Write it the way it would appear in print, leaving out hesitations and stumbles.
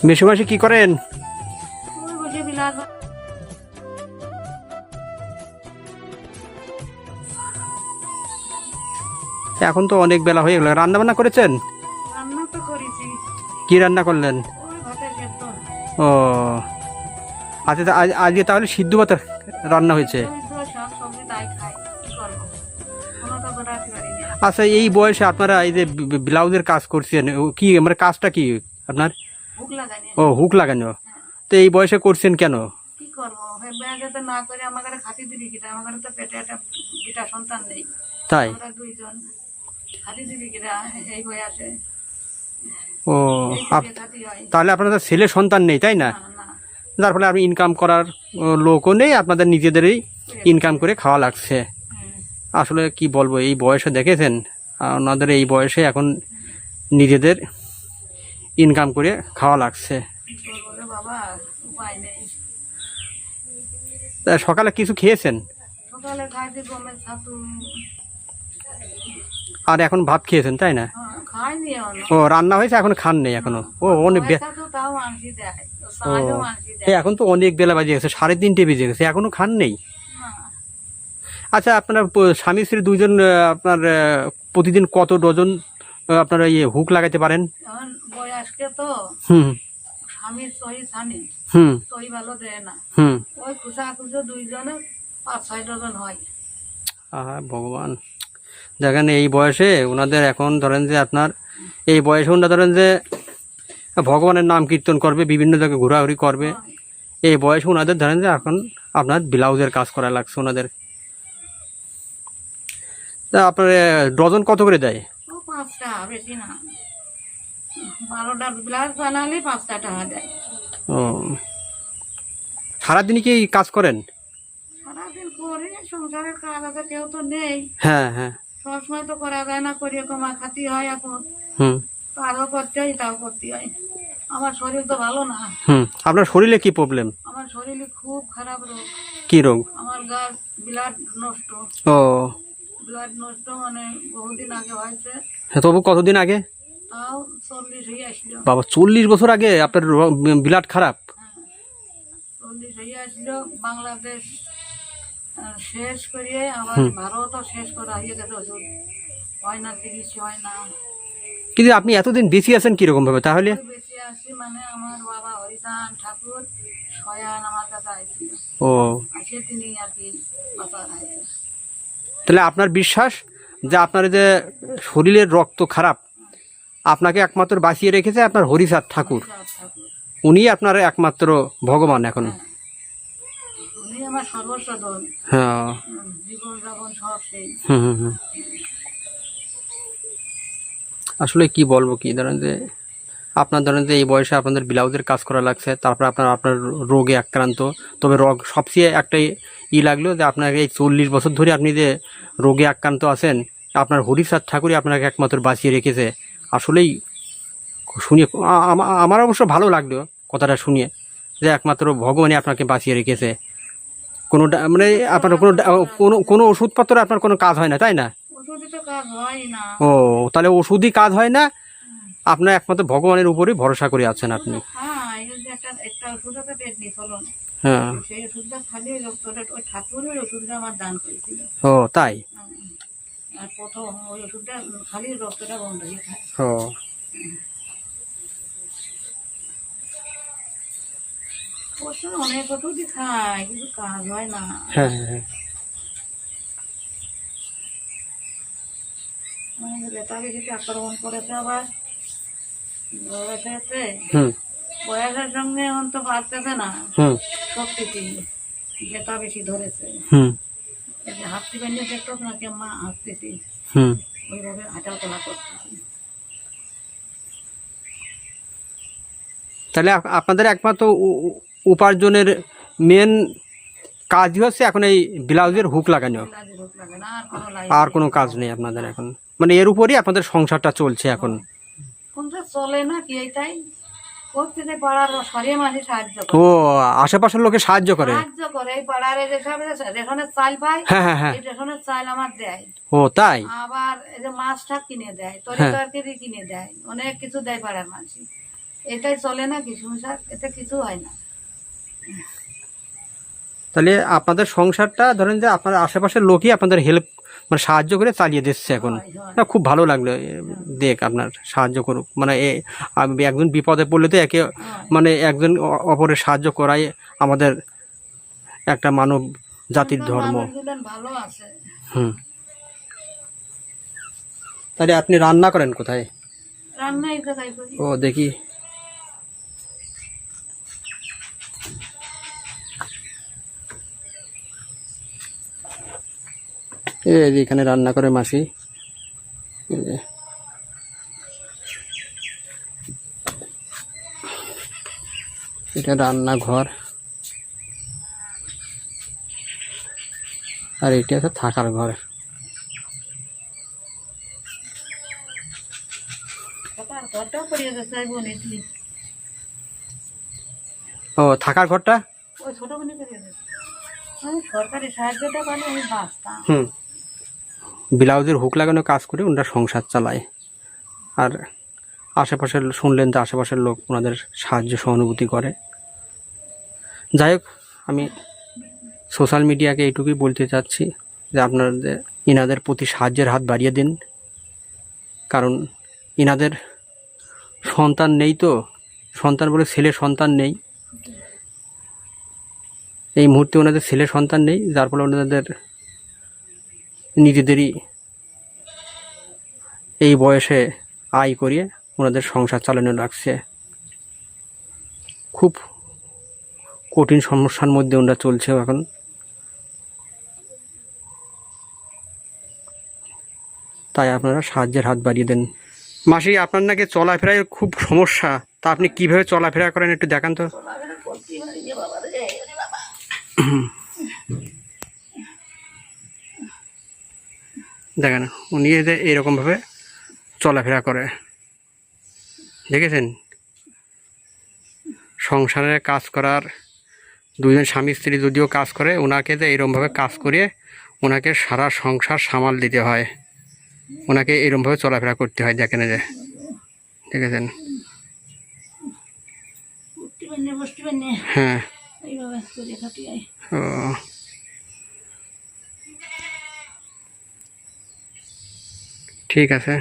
মেসোমাসি কি করেন? এখন তো অনেক বেলা হয়ে গেল, রান্না বান্না করেছেন? রান্না তো করেছি। কি রান্না করলেন? ও আচ্ছা, আজকে তাহলে সিদ্ধ ভাত রান্না হয়েছে। আচ্ছা, এই বয়সে আপনারা এই যে ব্লাউজের কাজ করছেন, কি মানে কাজটা কি আপনার? ও, হুক লাগানো। তো এই বয়সে করছেন কেন? কি করবো, ব্যাগে না করে আমাকে খাতি দিবি কিনা? আমার তো পেটে একটা বিটা সন্তান নেই, তাই আমরা দুইজন, খাতি দিবি কিনা এই বয়সে? ও, তাহলে আপনাদের ছেলে সন্তান নেই, তাই না? যার ফলে আপনি ইনকাম করার লোকও নেই, আপনাদের নিজেদেরই ইনকাম করে খাওয়া লাগছে। আসলে কি বলবো, এই বয়সে দেখেছেন ওনাদের এই বয়সে এখন নিজেদের ইনকাম করে খাওয়া লাগছে। সকালে কিছু খেয়েছেন? আর এখন ভাত খেয়েছেন, তাই না? ও, রান্না হয়েছে, এখন খান নেই এখনো? ও, অনেক এখন তো অনেক বেলা বাজে গেছে, 3:30 বেজে গেছে, এখনো খান নেই? আচ্ছা, আপনার স্বামী স্ত্রী দুইজন আপনার প্রতিদিন কত ডজন আপনারা ইয়ে হুক লাগাইতে পারেন? বয়স্কে তো হুম স্বামীর সহি স্বামী হুম সহি ভালো দেয় না, হুম ওই খুচা খুচো দুইজনে 5-6 ডজন হয়। ভগবান, দেখেন এই বয়সে ওনাদের, এখন ধরেন যে আপনার এই বয়সে ওনারা ধরেন যে ভগবানের নাম কীর্তন করবে, বিভিন্ন জায়গায় ঘোরাঘুরি করবে, এই বয়সে ওনাদের ধরেন যে এখন আপনার ব্লাউজের কাজ করা লাগছে ওনাদের। তা আপনার ডজন কত করে দেয়? 5টা, বেশি না, 12টা ব্লাউজ বানালে 5টা টাকা দেয়। ও, সারাদিনই কি কাজ করেন? সারাদিন করে, সংসারের কাজ আছে, কেউ তো নেই। হ্যাঁ হ্যাঁ, সবসময় তো করা যায় না, করিয়ে কমা খাতি হয় এখন। কাজও করতে হয়, তাও করতে হয়। আমার শরীর তো ভালো না। আপনার শরীরে কি প্রবলেম? আমার শরীরে খুব খারাপ রোগ। কি রোগ? আমার গাছ ব্লাড নষ্ট। ও, ব্লাড নষ্ট মানে বহুদিন আগে হয়েছে। তবু কতদিন আগে? তাও 40 হয়ে আসলো। বাবা, 40 বছর আগে আপনার ব্লাড খারাপ? 40 হয়ে আসলো। বাংলাদেশ শেষ করিয়ে আবার ভারতও শেষ করা হয়ে গেছে, ওষুধ হয় না, চিকিৎসা হয় না। কিন্তু আপনি এতদিন বেঁচে আছেন কিরকম ভাবে তাহলে? বেঁচে আসি মানে আমার বাবা হরিচাঁদ ঠাকুর শয়ান আমার কাছে আইছিল। ও, সেদিনই আর কি বাঁচা হয়েছে। তাহলে আপনার বিশ্বাস যে আপনার যে শরীরের রক্ত খারাপ, আপনাকে একমাত্র বাঁচিয়ে রেখেছে আপনার হরিচাঁদ ঠাকুর, উনি আপনার একমাত্র ভগবান এখন। উনি আমার সর্বস্ব ধন। হ্যাঁ, জীবন যাপন সব সেই। আসলে কি বলবো, কি ধরেন যে আপনার ধরেন যে এই বয়সে আপনাদের ব্লাউজের কাজ করা লাগছে, তারপর আপনার রোগে আক্রান্ত। তবে রোগ সবচেয়ে একটাই লাগলো যে আপনার এই 40 বছর ধরে আপনি যে রোগে আক্রান্ত আছেন, আপনার হরিচাঁদ ঠাকুরই আপনাকে একমাত্র বাঁচিয়ে রেখেছে। আসলেই শুনে আমার অবশ্য ভালো লাগলো কথাটা শুনিয়ে, যে একমাত্র ভগবানই আপনাকে বাঁচিয়ে রেখেছে। কোনো মানে আপনার কোনো ওষুধপত্র আপনার কোনো কাজ হয় না, তাই না? ও, তাহলে ওষুধই কাজ হয় না, আপনার একমাত্র ভগবানের উপরই ভরসা করে আছেন আপনি। হ্যাঁ, ও তাই? ও, অনেক ওষুধই খায় কিন্তু কাজ হয় না। হ্যাঁ হ্যাঁ, বেটাকে যদি আক্রমণ করেছে আবার বয়সেতে, বয়সের সঙ্গে এখন তো পারতেছে না সব কিছু। ব্যথা বেশি ধরেছে। হুম এই যে হাঁটতে পারলে দেখতো না কেমন হাঁটতেছি, হুম। ওইভাবে হাঁটাচলা করতেছি। তাহলে আপনাদের একমাত্র উপার্জনের মেন কাজই হচ্ছে এখন এই ব্লাউজের হুক লাগানো, লাজে রোগ লাগে না, আর কোনো লাইন আর কোনো কাজ নেই আপনাদের এখন, মানে এর উপরই আপনাদের সংসারটা চলছে এখন। কোনটা চলে না কি এইটাই করতে যে পাড়ার সরিয়ে মাঝে সাহায্য করে, ও আশেপাশের লোকে সাহায্য করে। সাহায্য করে এই পাড়ার এই যে সব রেশনের চাল পাই, হ্যাঁ হ্যাঁ হ্যাঁ। এই রেশনের চাল আমার দেয়। ও তাই? আবার এই যে মাছ টাক কিনে দেয়, তরি হ্যাঁ। তরকারি কিনে দেয়, অনেক কিছু দেয় পাড়ার মানুষ। এটাই চলে না কি সংসার, এতে কিছু হয় না। তাহলে আপনাদের সংসারটা ধরেন যে আপনার আশেপাশের লোকই আপনাদের হেল্প মানে সাহায্য করে চালিয়ে দিচ্ছে এখন। হয়, হয়। না খুব ভালো লাগলো দেখ আপনার সাহায্য করুক, মানে একজন বিপদে পড়লে তো একে হয়। মানে একজন অপরের সাহায্য করাই আমাদের একটা মানব জাতির এখনকার ধর্ম। মানুষগুলো ভালো আছে। হুম। তাহলে আপনি রান্না করেন কোথায়? রান্না এই জায়গায় করি। ও দেখি। এই যে এখানে রান্না করে মাসি। এই যে। এটা রান্নাঘর, আর এটি আছে থাকার ঘর। থাকার ঘরটাও করিয়ে গেছে বনেছি, ও থাকার ঘরটা? ওই ছোট বোনে করিয়ে গেছে। আমি সরকারি সাহায্যটা পালে আমি বাঁচতাম। হুম। ব্লাউজের হুক লাগানো কাজ করে ওনারা সংসার চালায়। আর আশেপাশের শুনলেন তো আশেপাশের লোক ওনাদের সাহায্য সহানুভূতি করে। যাই হোক, আমি সোশ্যাল মিডিয়াকে এইটুকুই বলতে চাচ্ছি যে আপনাদের ইনাদের প্রতি সাহায্যের হাত বাড়িয়ে দিন, কারণ ইনাদের সন্তান নেই, তো সন্তান বলে ছেলে সন্তান নেই এই মুহূর্তে, ওনাদের ছেলে সন্তান নেই, যার ফলে ওনাদের নিজেদেরই এই বয়সে আয় করিয়ে ওনাদের সংসার চালানো লাগছে। খুব কঠিন সমস্যার মধ্যে ওনারা চলছে এখন। তাই আপনারা সাহায্যের হাত বাড়িয়ে দেন। মাসি, আপনার নাকি চলাফেরায় খুব সমস্যা, তা আপনি কিভাবে চলাফেরা করেন একটু দেখান তো। চলাফেরা করতেই পারি যে বাবা রে, ওরে বাবা। দেখেন উনি যে এইরকমভাবে চলাফেরা করে, দেখেছেন? সংসারে কাজ করার দুজন স্বামী স্ত্রী যদিও কাজ করে, ওনাকে যে এরকমভাবে কাজ করিয়ে ওনাকে সারা সংসার সামাল দিতে হয়, ওনাকে এরকমভাবে চলাফেরা করতে হয়। দেখেন যে, দেখেছেন? উঠতে পারি বসতে পারি, হ্যাঁ। এইভাবে করে খাটিয়ে। ও ঠিক আছে।